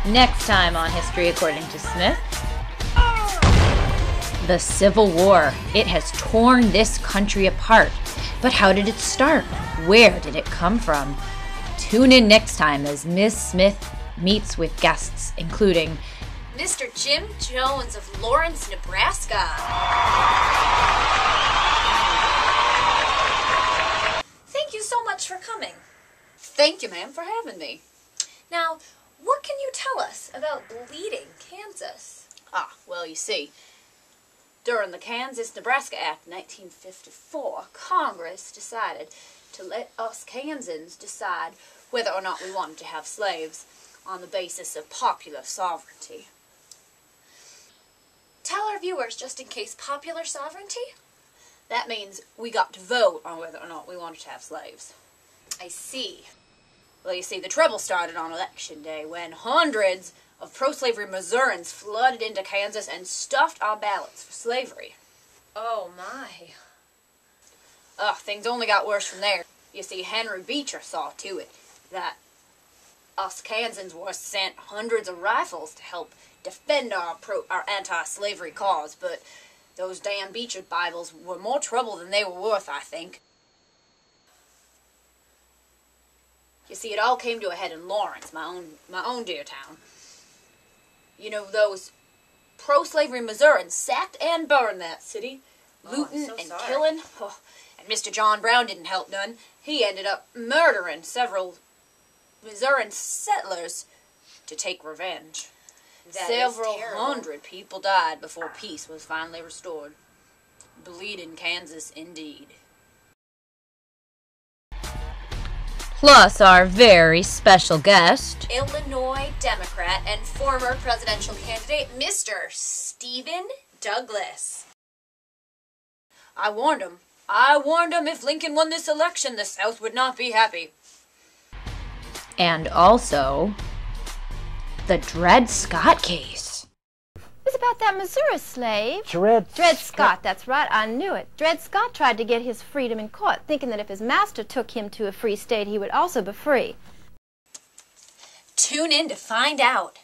Next time on History According to Smith, the Civil War. It has torn this country apart. But how did it start? Where did it come from? Tune in next time as Ms. Smith meets with guests, including Mr. Jim Jones of Lawrence, Nebraska. Thank you so much for coming. Thank you, ma'am, for having me. Now, what can you tell us about bleeding Kansas? Well, you see, during the Kansas-Nebraska Act 1954, Congress decided to let us Kansans decide whether or not we wanted to have slaves on the basis of popular sovereignty. Tell our viewers, just in case, popular sovereignty? That means we got to vote on whether or not we wanted to have slaves. I see. Well, you see, the trouble started on Election Day when hundreds of pro-slavery Missourians flooded into Kansas and stuffed our ballots for slavery. Oh, my. Things only got worse from there. You see, Henry Beecher saw to it that us Kansans were sent hundreds of rifles to help defend our anti-slavery cause, but those damn Beecher Bibles were more trouble than they were worth, I think. You see, it all came to a head in Lawrence, my own dear town. You know, those pro-slavery Missourians sacked and burned that city, looting and killing. And Mr. John Brown didn't help none. He ended up murdering several Missourian settlers to take revenge. Several hundred people died before peace was finally restored. Bleeding Kansas, indeed. plus our very special guest, Illinois Democrat and former presidential candidate, Mr. Stephen Douglas. I warned him. If Lincoln won this election, the South would not be happy. and also the Dred Scott case. It's about that Missouri slave. Dred Scott, that's right, I knew it. Dred Scott tried to get his freedom in court, thinking that if his master took him to a free state, he would also be free. Tune in to find out.